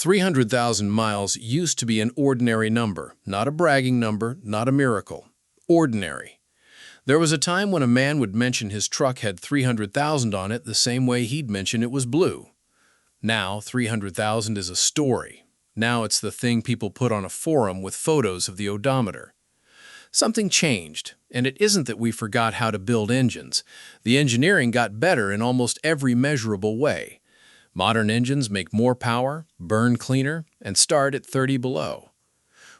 300,000 miles used to be an ordinary number, not a bragging number, not a miracle. Ordinary. There was a time when a man would mention his truck had 300,000 on it the same way he'd mention it was blue. Now, 300,000 is a story. Now it's the thing people put on a forum with photos of the odometer. Something changed, and it isn't that we forgot how to build engines. The engineering got better in almost every measurable way. Modern engines make more power, burn cleaner, and start at 30 below.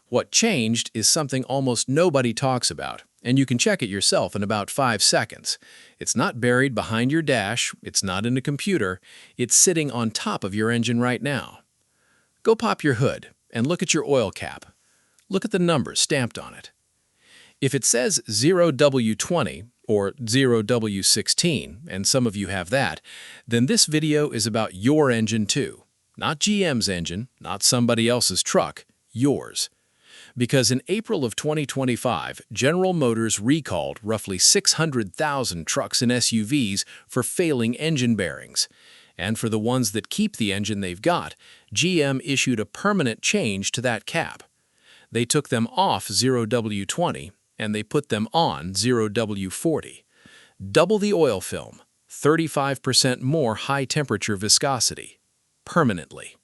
What changed is something almost nobody talks about, and you can check it yourself in about 5 seconds. It's not buried behind your dash, it's not in a computer, it's sitting on top of your engine right now. Go pop your hood and look at your oil cap. Look at the numbers stamped on it. If it says 0W20 or 0W16, and some of you have that, then this video is about your engine too. Not GM's engine, not somebody else's truck, yours. Because in April of 2025, General Motors recalled roughly 600,000 trucks and SUVs for failing engine bearings. And for the ones that keep the engine they've got, GM issued a permanent change to that cap. They took them off 0W20 and they put them on 0W40. Double the oil film, 35% more high-temperature viscosity. Permanently.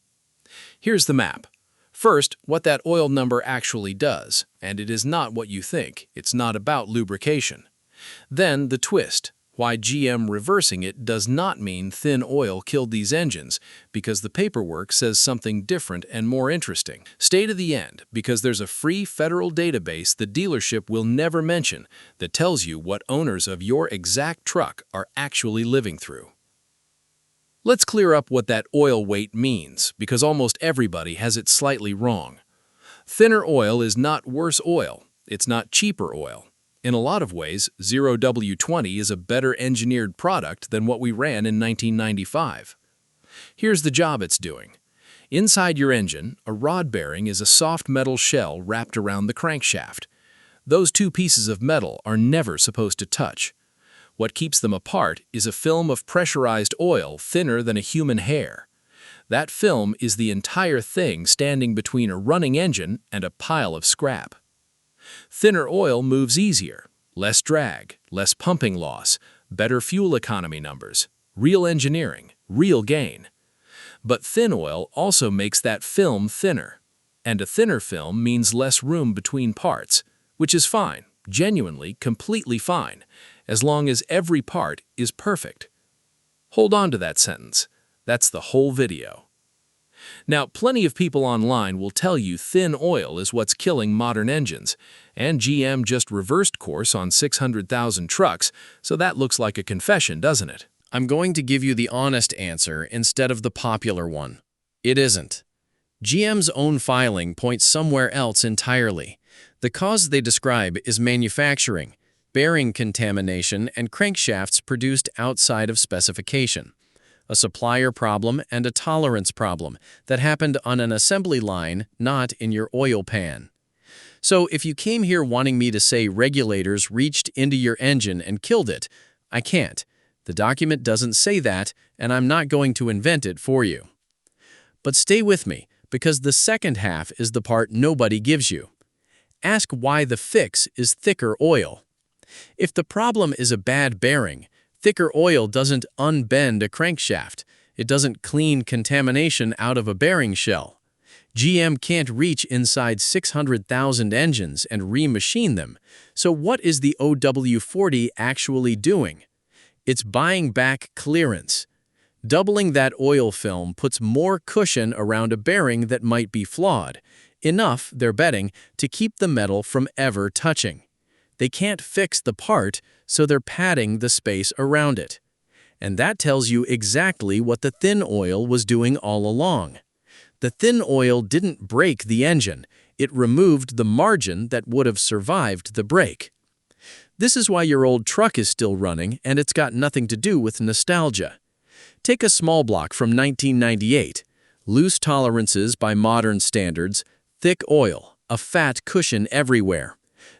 Here's the map. First, what that oil number actually does, and it is not what you think. It's not about lubrication. Then the twist. Why GM reversing it does not mean thin oil killed these engines, because the paperwork says something different and more interesting. Stay to the end, because there's a free federal database the dealership will never mention that tells you what owners of your exact truck are actually living through. Let's clear up what that oil weight means, because almost everybody has it slightly wrong. Thinner oil is not worse oil. It's not cheaper oil. In a lot of ways, 0W20 is a better engineered product than what we ran in 1995. Here's the job it's doing. Inside your engine, a rod bearing is a soft metal shell wrapped around the crankshaft. Those two pieces of metal are never supposed to touch. What keeps them apart is a film of pressurized oil thinner than a human hair. That film is the entire thing standing between a running engine and a pile of scrap. Thinner oil moves easier, less drag, less pumping loss, better fuel economy numbers, real engineering, real gain. But thin oil also makes that film thinner, and a thinner film means less room between parts, which is fine, genuinely, completely fine, as long as every part is perfect. Hold on to that sentence. That's the whole video. Now, plenty of people online will tell you thin oil is what's killing modern engines, and GM just reversed course on 600,000 trucks, so that looks like a confession, doesn't it? I'm going to give you the honest answer instead of the popular one. It isn't. GM's own filing points somewhere else entirely. The cause they describe is manufacturing, bearing contamination, and crankshafts produced outside of specification. A supplier problem and a tolerance problem that happened on an assembly line, not in your oil pan. So if you came here wanting me to say regulators reached into your engine and killed it, I can't. The document doesn't say that, and I'm not going to invent it for you. But stay with me, because the second half is the part nobody gives you. Ask why the fix is thicker oil. If the problem is a bad bearing, thicker oil doesn't unbend a crankshaft. It doesn't clean contamination out of a bearing shell. GM can't reach inside 600,000 engines and remachine them. So what is the OW40 actually doing? It's buying back clearance. Doubling that oil film puts more cushion around a bearing that might be flawed. Enough, they're betting, to keep the metal from ever touching. They can't fix the part, so they're padding the space around it. And that tells you exactly what the thin oil was doing all along. The thin oil didn't break the engine. It removed the margin that would have survived the break. This is why your old truck is still running, and it's got nothing to do with nostalgia. Take a small block from 1998. Loose tolerances by modern standards, thick oil, a fat cushion everywhere.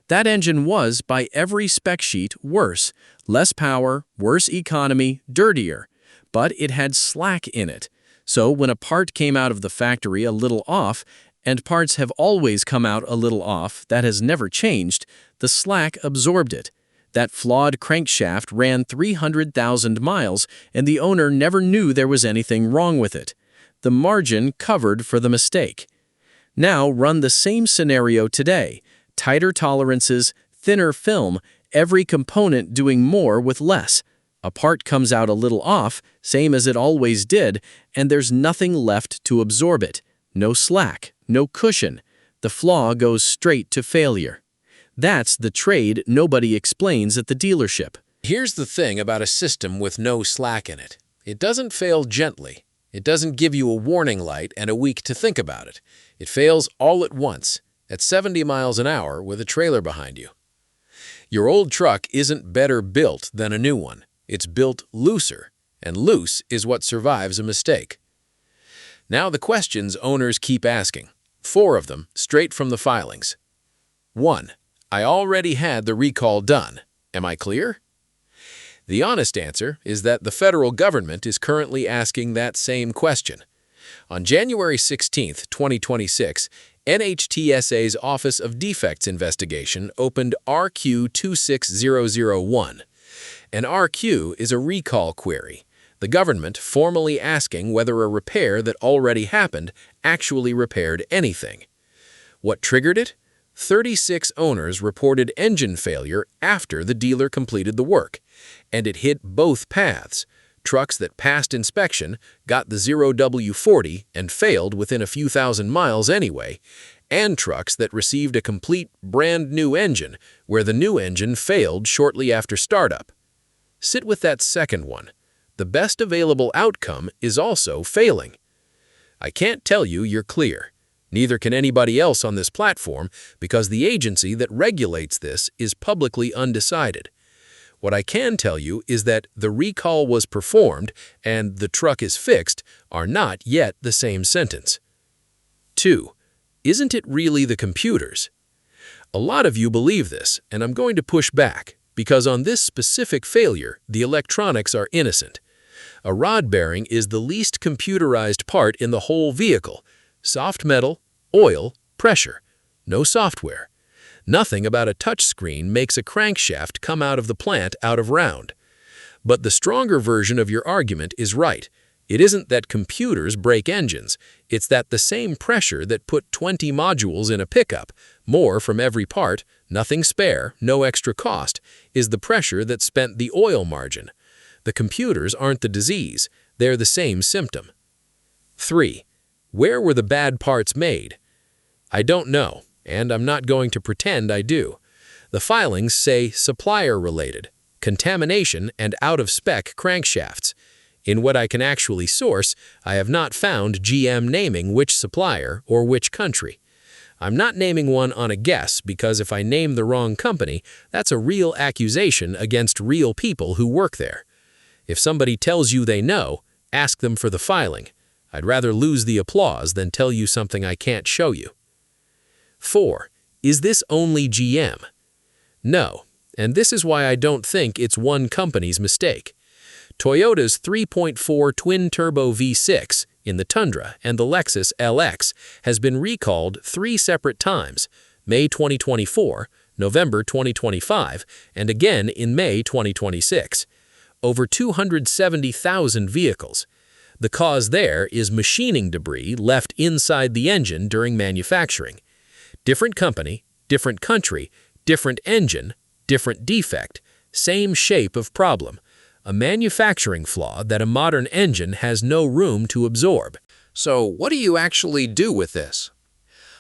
That engine was, by every spec sheet, worse. Less power, worse economy, dirtier. But it had slack in it. So when a part came out of the factory a little off, and parts have always come out a little off, that has never changed, the slack absorbed it. That flawed crankshaft ran 300,000 miles, and the owner never knew there was anything wrong with it. The margin covered for the mistake. Now run the same scenario today. Tighter tolerances, thinner film, every component doing more with less. A part comes out a little off, same as it always did, and there's nothing left to absorb it. No slack, no cushion. The flaw goes straight to failure. That's the trade nobody explains at the dealership. Here's the thing about a system with no slack in it. It doesn't fail gently. It doesn't give you a warning light and a week to think about it. It fails all at once, at 70 miles an hour with a trailer behind you. Your old truck isn't better built than a new one. It's built looser, and loose is what survives a mistake. Now the questions owners keep asking, 4 of them straight from the filings. 1. I already had the recall done. Am I clear? The honest answer is that the federal government is currently asking that same question. On January 16, 2026, NHTSA's Office of Defects Investigation opened RQ 26001. An RQ is a recall query, the government formally asking whether a repair that already happened actually repaired anything. What triggered it? 36 owners reported engine failure after the dealer completed the work, and it hit both paths. Trucks that passed inspection got the 0W40 and failed within a few thousand miles anyway, and trucks that received a complete brand new engine where the new engine failed shortly after startup. Sit with that second one. The best available outcome is also failing. I can't tell you you're clear. Neither can anybody else on this platform because the agency that regulates this is publicly undecided. What I can tell you is that the recall was performed and the truck is fixed are not yet the same sentence. 2. Isn't it really the computers? A lot of you believe this, and I'm going to push back, because on this specific failure, the electronics are innocent. A rod bearing is the least computerized part in the whole vehicle. Soft metal, oil, pressure. No software. Nothing about a touchscreen makes a crankshaft come out of the plant out of round. But the stronger version of your argument is right. It isn't that computers break engines. It's that the same pressure that put 20 modules in a pickup, more from every part, nothing spare, no extra cost, is the pressure that spent the oil margin. The computers aren't the disease. They're the same symptom. 3. Where were the bad parts made? I don't know, and I'm not going to pretend I do. The filings say supplier-related, contamination, and out-of-spec crankshafts. In what I can actually source, I have not found GM naming which supplier or which country. I'm not naming one on a guess because if I name the wrong company, that's a real accusation against real people who work there. If somebody tells you they know, ask them for the filing. I'd rather lose the applause than tell you something I can't show you. 4. Is this only GM? No, and this is why I don't think it's one company's mistake. Toyota's 3.4 twin-turbo V6 in the Tundra and the Lexus LX has been recalled 3 separate times, May 2024, November 2025, and again in May 2026. Over 270,000 vehicles. The cause there is machining debris left inside the engine during manufacturing. Different company, different country, different engine, different defect, same shape of problem. A manufacturing flaw that a modern engine has no room to absorb. So what do you actually do with this?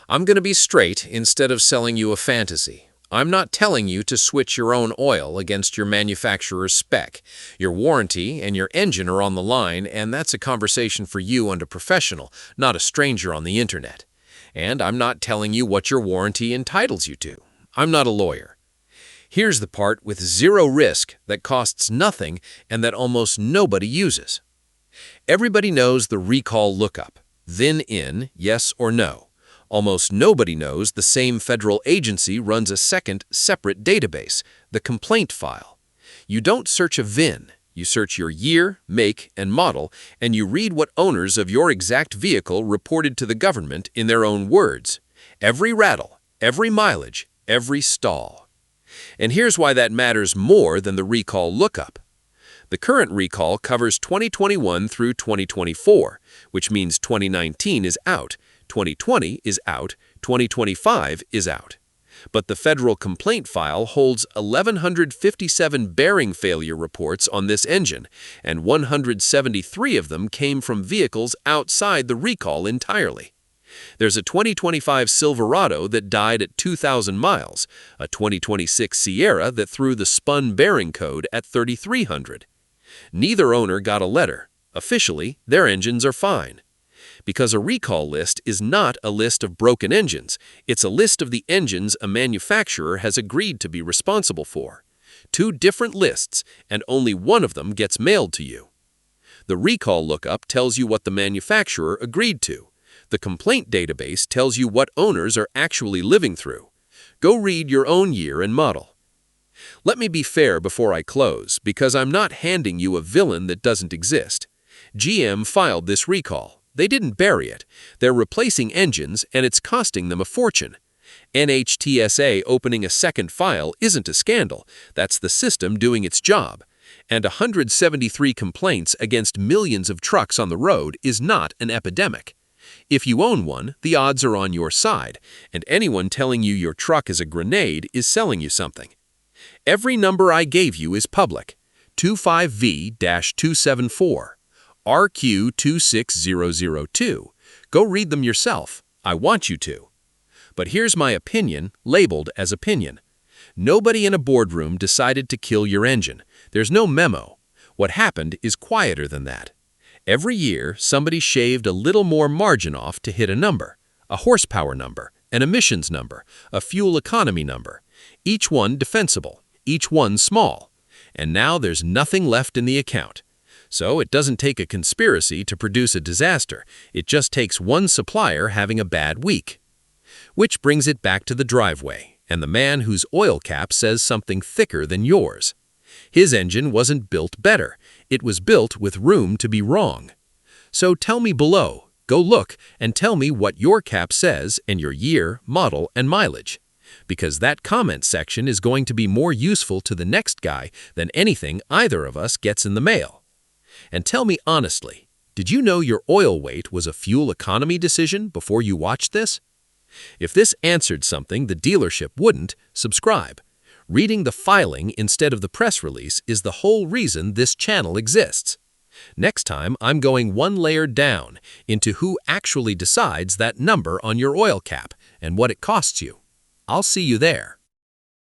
I'm going to be straight instead of selling you a fantasy. I'm not telling you to switch your own oil against your manufacturer's spec. Your warranty and your engine are on the line, and that's a conversation for you and a professional, not a stranger on the internet. And I'm not telling you what your warranty entitles you to. I'm not a lawyer. Here's the part with zero risk that costs nothing and that almost nobody uses. Everybody knows the recall lookup, then in, yes or no. Almost nobody knows the same federal agency runs a second, separate database, the complaint file. You don't search a VIN, You search your year, make, and model, and you read what owners of your exact vehicle reported to the government in their own words. Every rattle, every mileage, every stall. And here's why that matters more than the recall lookup. The current recall covers 2021 through 2024, which means 2019 is out, 2020 is out, 2025 is out. But the federal complaint file holds 1,157 bearing failure reports on this engine, and 173 of them came from vehicles outside the recall entirely. There's a 2025 Silverado that died at 2,000 miles, a 2026 Sierra that threw the spun bearing code at 3,300. Neither owner got a letter. Officially, their engines are fine. Because a recall list is not a list of broken engines, it's a list of the engines a manufacturer has agreed to be responsible for. Two different lists, and only one of them gets mailed to you. The recall lookup tells you what the manufacturer agreed to. The complaint database tells you what owners are actually living through. Go read your own year and model. Let me be fair before I close, because I'm not handing you a villain that doesn't exist. GM filed this recall. They didn't bury it. They're replacing engines, and it's costing them a fortune. NHTSA opening a second file isn't a scandal. That's the system doing its job. And 173 complaints against millions of trucks on the road is not an epidemic. If you own one, the odds are on your side, and anyone telling you your truck is a grenade is selling you something. Every number I gave you is public. 25V-274. RQ26002. Go read them yourself. I want you to. But here's my opinion, labeled as opinion. Nobody in a boardroom decided to kill your engine. There's no memo. What happened is quieter than that. Every year, somebody shaved a little more margin off to hit a number, a horsepower number, an emissions number, a fuel economy number. Each one defensible, each one small. And now there's nothing left in the account. So it doesn't take a conspiracy to produce a disaster. It just takes one supplier having a bad week. Which brings it back to the driveway and the man whose oil cap says something thicker than yours. His engine wasn't built better. It was built with room to be wrong. So tell me below, go look, and tell me what your cap says and your year, model, and mileage. Because that comment section is going to be more useful to the next guy than anything either of us gets in the mail. And tell me honestly, did you know your oil weight was a fuel economy decision before you watched this? If this answered something the dealership wouldn't, subscribe. Reading the filing instead of the press release is the whole reason this channel exists. Next time, I'm going one layer down into who actually decides that number on your oil cap and what it costs you. I'll see you there.